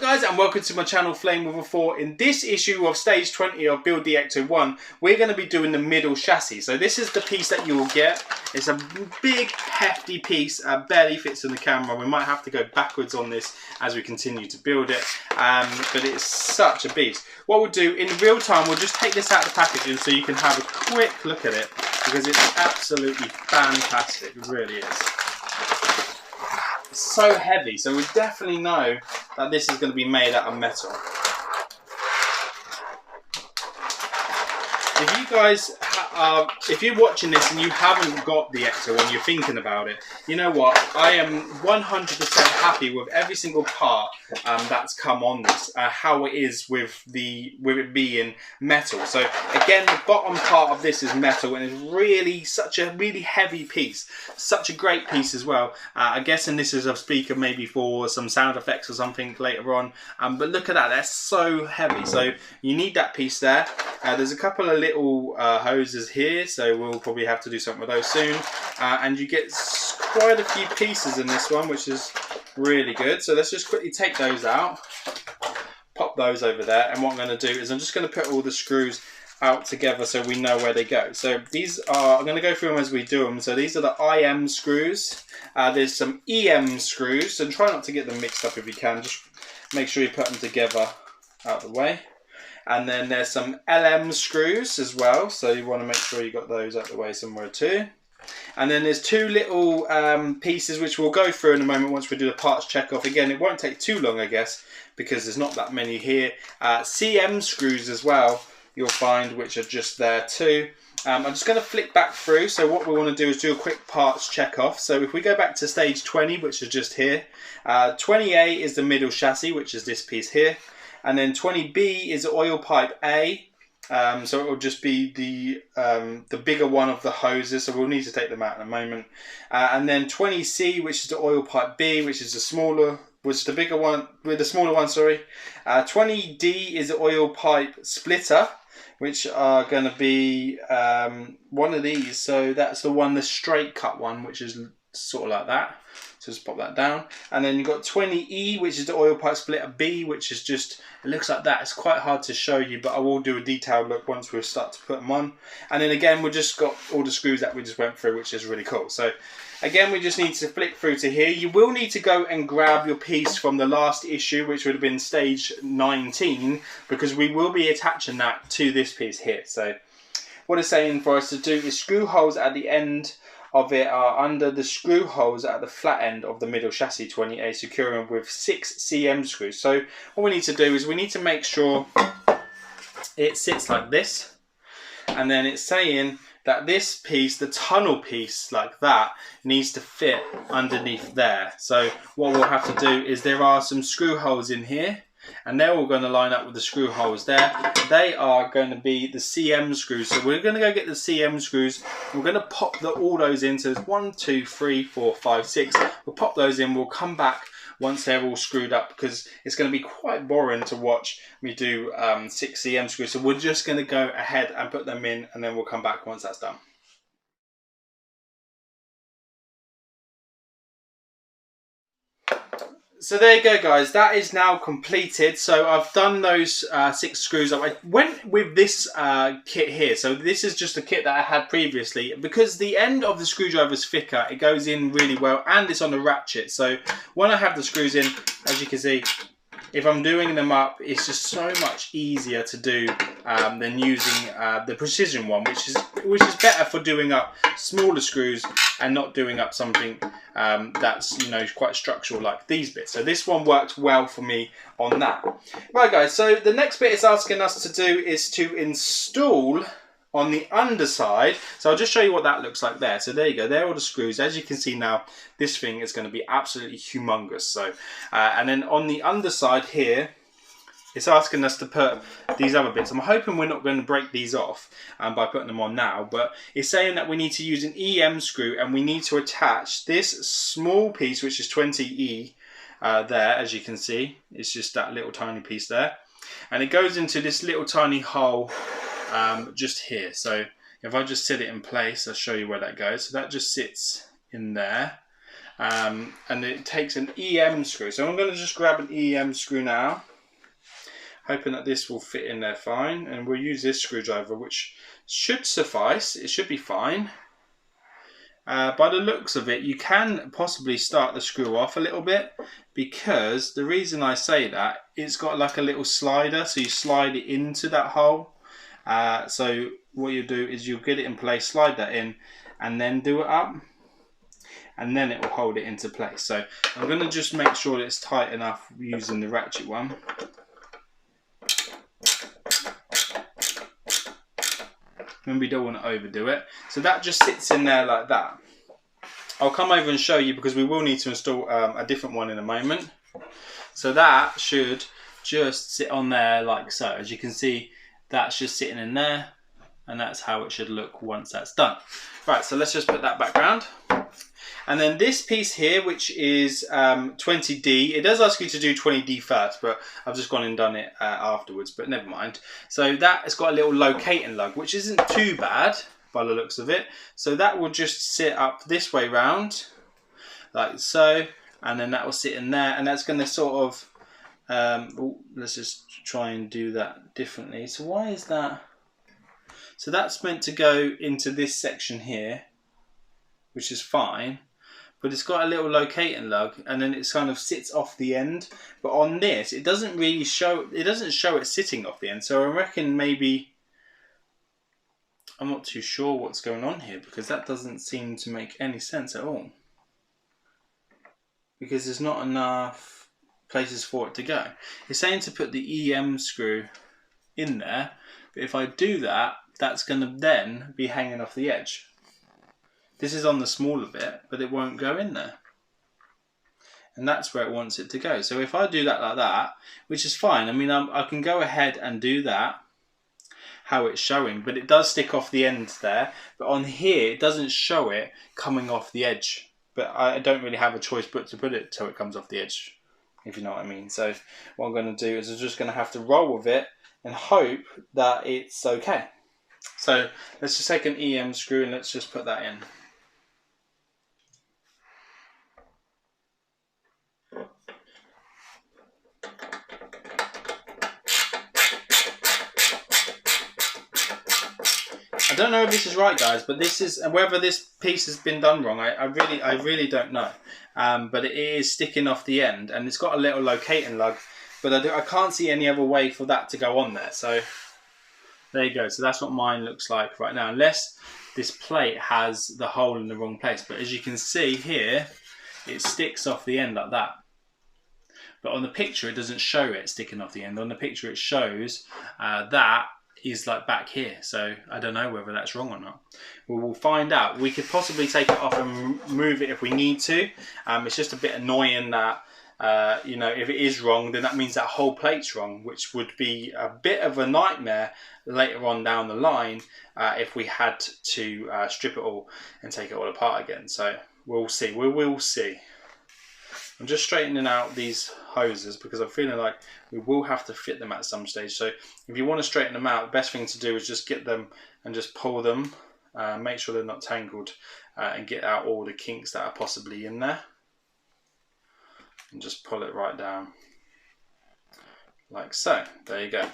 guys, and welcome to my channel Flame with a 4. In this issue of stage 20 of Build the Ecto-1, we're going to be doing the middle chassis. So this is the piece that you will get. It's a big hefty piece, barely fits in the camera. We might have to go backwards on this as we continue to build it, but it's such a beast. What we'll do in real time, we'll just take this out of the packaging so you can have a quick look at it, because it's absolutely fantastic. It really is. It's so heavy, so we definitely know that this is going to be made out of metal. If you guys if you're watching this and you haven't got the Ecto-1, you're thinking about it, you know what, I am 100% happy with every single part that's come on this, how it is with it being metal. So again, the bottom part of this is metal, and it's really such a really heavy piece, such a great piece as well. I'm guessing this is a speaker maybe for some sound effects or something later on, but look at that, that's so heavy. So you need that piece there. There's a couple of little hoses here, so we'll probably have to do something with those soon, and you get quite a few pieces in this one, which is really good. So let's just quickly take those out, pop those over there, and what I'm going to do is I'm just going to put all the screws out together so we know where they go. So these are, I'm going to go through them as we do them. So these are the IM screws, there's some EM screws, and try not to get them mixed up if you can, just make sure you put them together out of the way. And then there's some LM screws as well, so you want to make sure you got those out the way somewhere too. And then there's two little pieces which we'll go through in a moment once we do the parts check off. Again, it won't take too long, I guess, because there's not that many here. CM screws as well, you'll find, which are just there too. I'm just going to flick back through. So what we want to do is do a quick parts check off. So if we go back to stage 20, which is just here, 20A is the middle chassis, which is this piece here. And then 20B is oil pipe A, so it will just be the bigger one of the hoses, so we'll need to take them out in a moment. And then 20C, which is the oil pipe B, which is the smaller, which is the bigger one, with the smaller one, sorry. 20D is the oil pipe splitter, which are going to be one of these. So that's the one, the straight cut one, which is sort of like that. So just pop that down. And then you've got 20E, which is the oil pipe splitter B, which is just, it looks like that. It's quite hard to show you, but I will do a detailed look once we start to put them on. And then again, we've just got all the screws that we just went through, which is really cool. So again, we just need to flick through to here. You will need to go and grab your piece from the last issue, which would have been stage 19, because we will be attaching that to this piece here. So what it's saying for us to do is screw holes at the end of it are under the screw holes at the flat end of the middle chassis 20A, securing with 6 CM screws. So what we need to do is we need to make sure it sits like this, and then it's saying that this piece, the tunnel piece like that, needs to fit underneath there. So what we'll have to do is there are some screw holes in here, and they're all going to line up with the screw holes there. They are going to be the CM screws. So we're going to go get the CM screws. We're going to pop all those in. So there's 1, 2, 3, 4, 5, 6. We'll pop those in. We'll come back once they're all screwed up, because it's going to be quite boring to watch me do 6 CM screws. So we're just going to go ahead and put them in, and then we'll come back once that's done. So there you go, guys, that is now completed. So I've done those 6 screws up. I went with this kit here. So this is just a kit that I had previously, because the end of the screwdriver is thicker, it goes in really well, and it's on the ratchet. So when I have the screws in, as you can see, if I'm doing them up, it's just so much easier to do than using the precision one, which is better for doing up smaller screws and not doing up something that's, you know, quite structural like these bits. So this one worked well for me on that. Right, guys, so the next bit it's asking us to do is to install on the underside. So I'll just show you what that looks like there. So there you go, there are all the screws. As you can see now, this thing is going to be absolutely humongous. So and then on the underside here, it's asking us to put these other bits. I'm hoping we're not going to break these off by putting them on now, but it's saying that we need to use an EM screw, and we need to attach this small piece, which is 20E there, as you can see. It's just that little tiny piece there, and it goes into this little tiny hole just here. So if I just set it in place, I'll show you where that goes. So that just sits in there. and it takes an EM screw. So I'm going to just grab an EM screw now, hoping that this will fit in there fine, and we'll use this screwdriver, which should suffice. It should be fine. By the looks of it, you can possibly start the screw off a little bit, because the reason I say that, it's got like a little slider, so you slide it into that hole. So what you do is you'll get it in place, slide that in, and then do it up, and then it will hold it into place. So I'm going to just make sure that it's tight enough using the ratchet one. And we don't want to overdo it. So that just sits in there like that. I'll come over and show you, because we will need to install a different one in a moment. So that should just sit on there like so. As you can see, that's just sitting in there, and that's how it should look once that's done. Right, so let's just put that back round. And then this piece here, which is 20D, it does ask you to do 20D first, but I've just gone and done it afterwards, but never mind. So that has got a little locating lug, which isn't too bad by the looks of it. So that will just sit up this way round, like so, and then that will sit in there, and that's going to sort of, let's just try and do that differently. So why is that? So that's meant to go into this section here, which is fine. But it's got a little locating lug, and then it kind of sits off the end. But on this, it doesn't really show. It doesn't show it sitting off the end. So I reckon maybe, I'm not too sure what's going on here, because that doesn't seem to make any sense at all. Because there's not enough places for it to go. It's saying to put the EM screw in there, but if I do that, that's going to then be hanging off the edge. This is on the smaller bit, but it won't go in there. And that's where it wants it to go. So if I do that like that, which is fine. I mean, I can go ahead and do that, how it's showing, but it does stick off the end there. But on here, it doesn't show it coming off the edge. But I don't really have a choice but to put it so it comes off the edge, if you know what I mean. So what I'm going to do is I'm just going to have to roll with it and hope that it's okay. So let's just take an EM screw and let's just put that in. I don't know if this is right, guys, but this is, whether this piece has been done wrong, I really don't know. But it is sticking off the end, and it's got a little locating lug, but I can't see any other way for that to go on there. So there you go. So that's what mine looks like right now, unless this plate has the hole in the wrong place. But as you can see here, it sticks off the end like that. But on the picture, it doesn't show it sticking off the end. On the picture, it shows that is like back here. So I don't know whether that's wrong or not. We'll find out. We could possibly take it off and move it if we need to. It's just a bit annoying that, you know, if it is wrong, then that means that whole plate's wrong, which would be a bit of a nightmare later on down the line if we had to strip it all and take it all apart again. So we'll see. We will see. I'm just straightening out these hoses because I'm feeling like we will have to fit them at some stage. So if you want to straighten them out, the best thing to do is just get them and just pull them, make sure they're not tangled, and get out all the kinks that are possibly in there. And just pull it right down like so. There you go.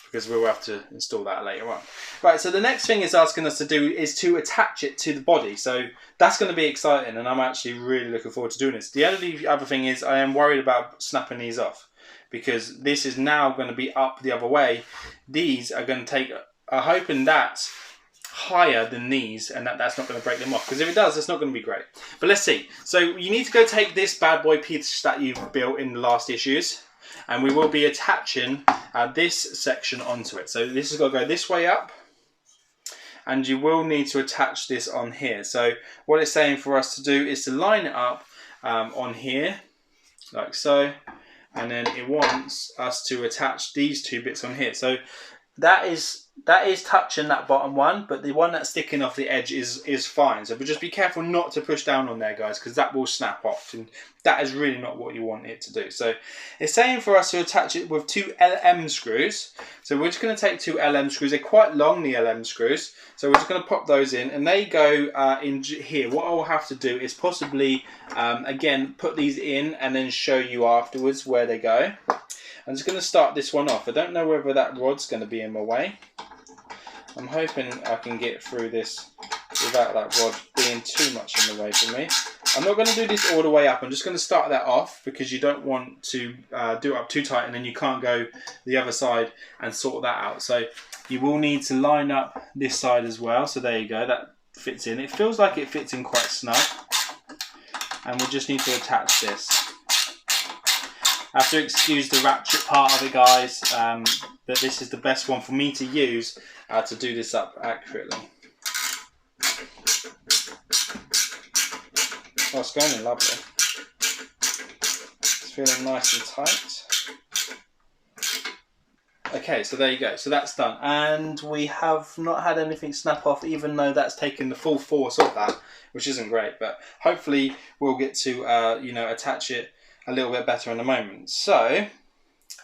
Because we'll have to install that later on. Right, so the next thing it's asking us to do is to attach it to the body. So that's going to be exciting, and I'm actually really looking forward to doing this. The only other thing is I am worried about snapping these off, because this is now going to be up the other way. These are going to take, I'm hoping that's higher than these, and that's not going to break them off, because if it does, it's not going to be great. But let's see. So you need to go take this bad boy piece that you've built in the last issues, and we will be attaching this section onto it. So this has got to go this way up, and you will need to attach this on here. So what it's saying for us to do is to line it up on here, like so, and then it wants us to attach these two bits on here. So that is touching that bottom one, but the one that's sticking off the edge is fine. So but just be careful not to push down on there, guys, because that will snap off, and that is really not what you want it to do. So it's saying for us to attach it with 2 LM screws. So we're just going to take 2 LM screws. They're quite long, the LM screws. So we're just going to pop those in, and they go in here. What I'll have to do is possibly, again, put these in and then show you afterwards where they go. I'm just going to start this one off. I don't know whether that rod's going to be in my way. I'm hoping I can get through this without that rod being too much in the way for me. I'm not going to do this all the way up. I'm just going to start that off because you don't want to do it up too tight and then you can't go the other side and sort that out. So you will need to line up this side as well. So there you go, that fits in. It feels like it fits in quite snug. And we just need to attach this. I have to excuse the ratchet part of it, guys, but this is the best one for me to use to do this up accurately. Oh, it's going in lovely. It's feeling nice and tight. Okay, so there you go. So that's done. And we have not had anything snap off, even though that's taken the full force of that, which isn't great. But hopefully we'll get to, you know, attach it a little bit better in a moment. So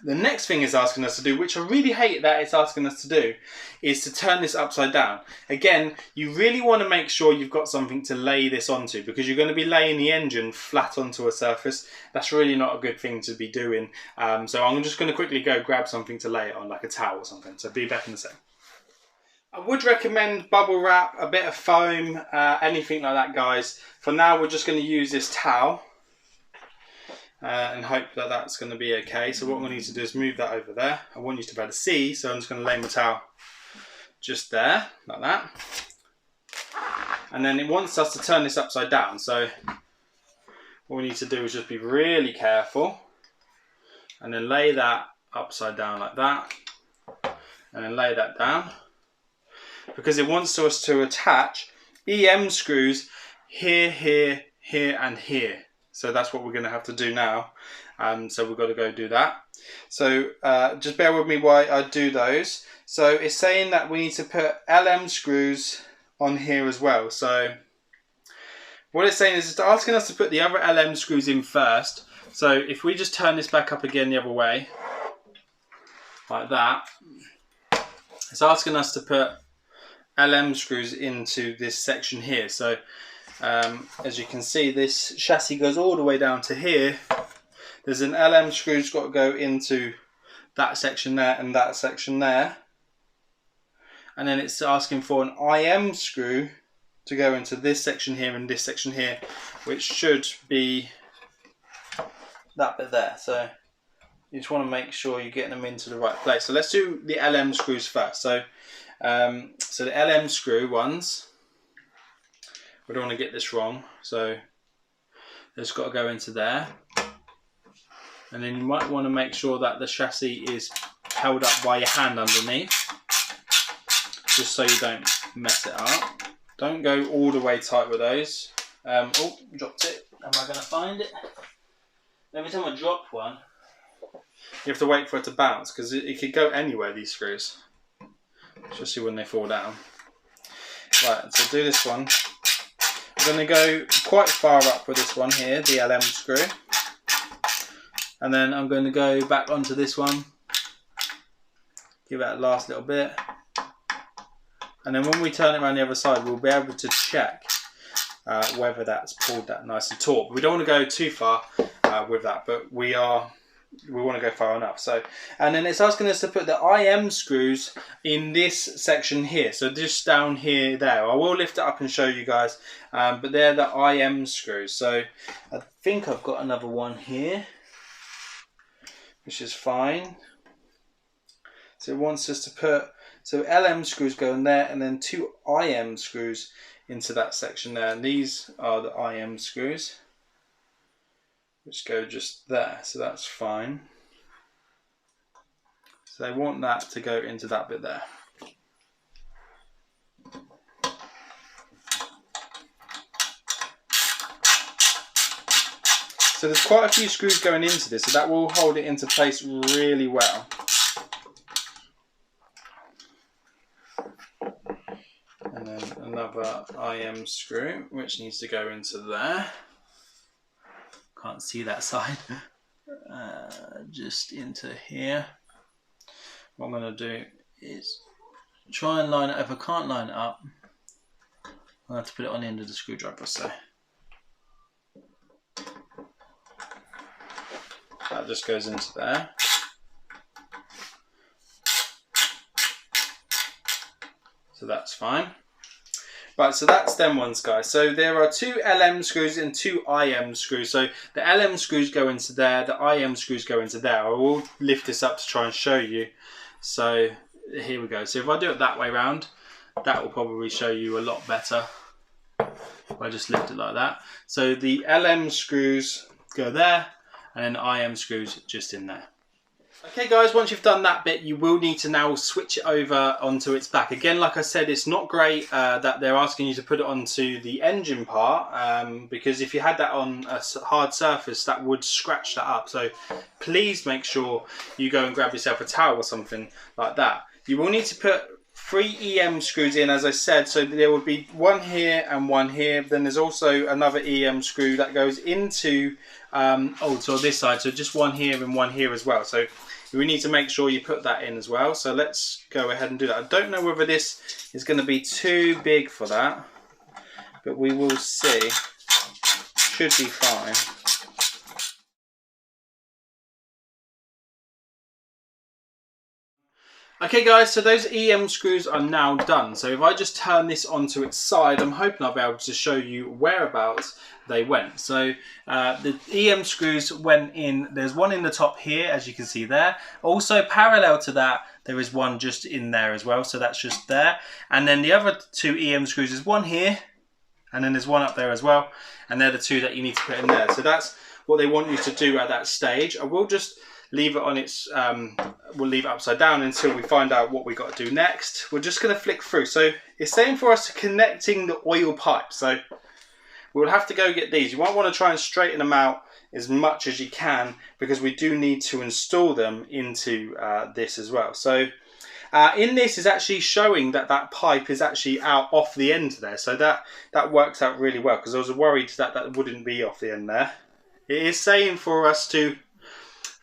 the next thing it's asking us to do, which I really hate that it's asking us to do, is to turn this upside down. Again, you really want to make sure you've got something to lay this onto, because you're going to be laying the engine flat onto a surface. That's really not a good thing to be doing. So I'm just going to quickly go grab something to lay it on, like a towel or something. So be back in a sec. I would recommend bubble wrap, a bit of foam, anything like that, guys. For now, we're just going to use this towel. And hope that that's going to be okay. So what I'm going to need to do is move that over there. I want you to be able to see, so I'm just going to lay my towel just there, like that. And then it wants us to turn this upside down. So what we need to do is just be really careful. And then lay that upside down like that. And then lay that down. Because it wants us to attach EM screws here, here, here, and here. So that's what we're going to have to do now. So we've got to go do that. So just bear with me while I do those. So it's saying that we need to put LM screws on here as well. So what it's saying is it's asking us to put the other LM screws in first. So if we just turn this back up again the other way, like that, it's asking us to put LM screws into this section here. So as you can see, this chassis goes all the way down to here. There's an LM screw's got to go into that section there and that section there. And then it's asking for an IM screw to go into this section here and this section here, which should be that bit there. So you just want to make sure you're getting them into the right place. So let's do the LM screws first. So, so the LM screw ones, we don't want to get this wrong, so it's got to go into there. And then you might want to make sure that the chassis is held up by your hand underneath, just so you don't mess it up. Don't go all the way tight with those. Oh, dropped it. Am I going to find it? Every time I drop one, you have to wait for it to bounce, because it could go anywhere, these screws, especially when they fall down. Right, so do this one. I'm going to go quite far up with this one here, the LM screw. And then I'm going to go back onto this one. Give that a last little bit. And then when we turn it around the other side, we'll be able to check whether that's pulled that nice and taut. We don't want to go too far with that, but we want to go far enough. So, and then it's asking us to put the IM screws in this section here. So just down here, there. I will lift it up and show you guys, but they're the IM screws. So I think I've got another one here, which is fine. So it wants us to put, so LM screws go in there, and then 2 IM screws into that section there. And these are the IM screws, which go just there, so that's fine. So they want that to go into that bit there. So there's quite a few screws going into this, so that will hold it into place really well. another IM screw which needs to go into there. Can't see that side. Just into here. What I'm going to do is try and line it. If I can't line it up, I'll have to put it on the end of the screwdriver. So that just goes into there. So that's fine. Right, so that's them ones, guys. So there are 2 LM screws and 2 IM screws. So the LM screws go into there, the IM screws go into there. I will lift this up to try and show you. So here we go. So if I do it that way around, that will probably show you a lot better. If I just lift it like that. So the LM screws go there, and then IM screws just in there. Okay guys, once you've done that bit, you will need to now switch it over onto its back. Again, like I said, it's not great that they're asking you to put it onto the engine part, because if you had that on a hard surface, that would scratch that up. So please make sure you go and grab yourself a towel or something like that. You will need to put 3 EM screws in, as I said, so there would be one here and one here. Then there's also another EM screw that goes into so this side, so just one here and one here as well. So we need to make sure you put that in as well. So let's go ahead and do that. I don't know whether this is going to be too big for that, but we will see. Should be fine. Okay guys, so those EM screws are now done. So if I just turn this onto its side, I'm hoping I'll be able to show you whereabouts they went. So the EM screws went in, there's one in the top here, as you can see there. Also parallel to that, there is one just in there as well, so that's just there. And then the other 2 EM screws, is one here, and then there's one up there as well. And they're the 2 that you need to put in there. So that's what they want you to do at that stage. I will just leave it on its, we'll leave it upside down until we find out what we got to do next. We're just going to flick through. So it's saying for us connecting the oil pipe. So we'll have to go get these. You might want to try and straighten them out as much as you can, because we do need to install them into this as well. So in this is actually showing that that pipe is actually out off the end there. So that works out really well, because I was worried that that wouldn't be off the end there. It is saying for us to,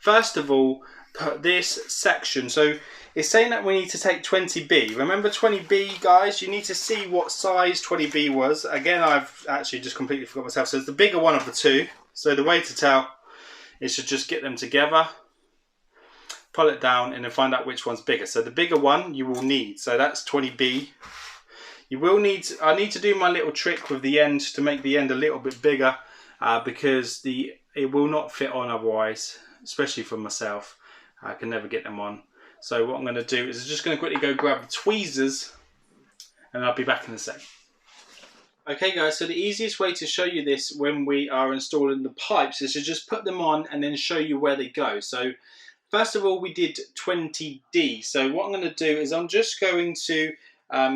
first of all, put this section. So it's saying that we need to take 20B. Remember 20B, guys? You need to see what size 20B was. Again, I've actually just completely forgot myself. So it's the bigger one of the 2. So the way to tell is to just get them together, pull it down, and then find out which one's bigger. So the bigger one you will need. So that's 20B. You will need, I need to do my little trick with the end to make the end a little bit bigger, because it will not fit on otherwise, especially for myself. I can never get them on. So what I'm going to do is I'm just going to quickly go grab the tweezers, and I'll be back in a sec. Okay guys, so the easiest way to show you this when we are installing the pipes is to just put them on and then show you where they go. So first of all, we did 20D. So what I'm going to do is I'm just going to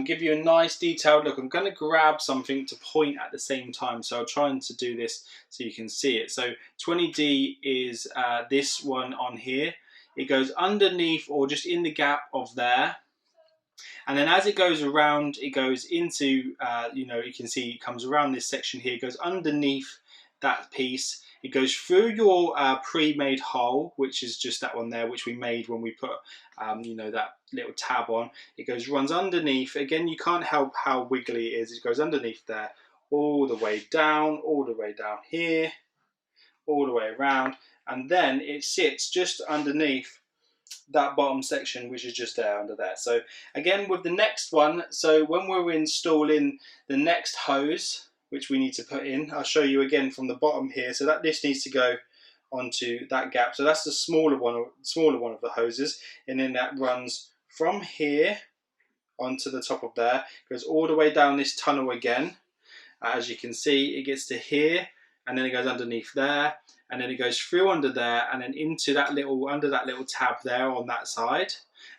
give you a nice detailed look. I'm going to grab something to point at the same time, so I'm trying to do this so you can see it. So 20D is this one on here. It goes underneath or just in the gap of there, and then as it goes around, it goes into you know, you can see it comes around this section here, it goes underneath that piece. It goes through your pre-made hole, which is just that one there, which we made when we put you know, that little tab on. It runs underneath. Again, you can't help how wiggly it is. It goes underneath there, all the way down here, all the way around, and then it sits just underneath that bottom section, which is just there under there. So again, with the next one, so when we're installing the next hose, which we need to put in, I'll show you again from the bottom here. So that this needs to go onto that gap. So that's the smaller one of the hoses, and then that runs from here onto the top of there, goes all the way down this tunnel again. As you can see, it gets to here, and then it goes underneath there, and then it goes through under there, and then into that little, under that little tab there on that side,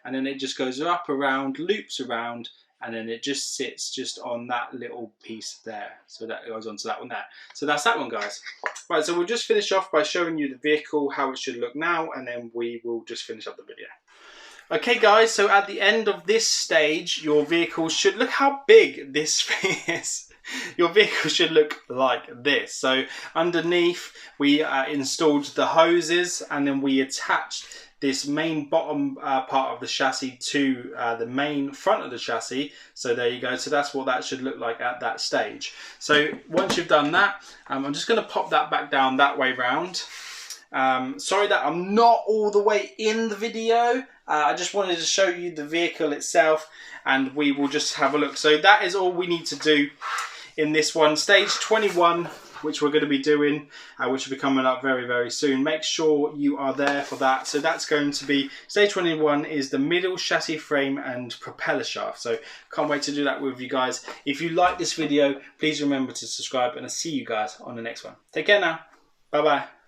and then it just goes up around, loops around, and then it just sits just on that little piece there. So that goes onto that one there. So that's that one, guys. Right, so we'll just finish off by showing you the vehicle, how it should look now, and then we will just finish up the video. Okay guys, so at the end of this stage, your vehicle should, look how big this thing is. Your vehicle should look like this. So underneath we installed the hoses, and then we attached this main bottom part of the chassis to the main front of the chassis. So there you go. So that's what that should look like at that stage. So once you've done that, I'm just going to pop that back down that way round. Sorry that I'm not all the way in the video. I just wanted to show you the vehicle itself, and we will just have a look. So that is all we need to do in this one. Stage 21, which we're going to be doing, which will be coming up very, very soon. Make sure you are there for that. So that's going to be, stage 21 is the middle chassis frame and propeller shaft. So can't wait to do that with you guys. If you like this video, please remember to subscribe, and I'll see you guys on the next one. Take care now. Bye-bye.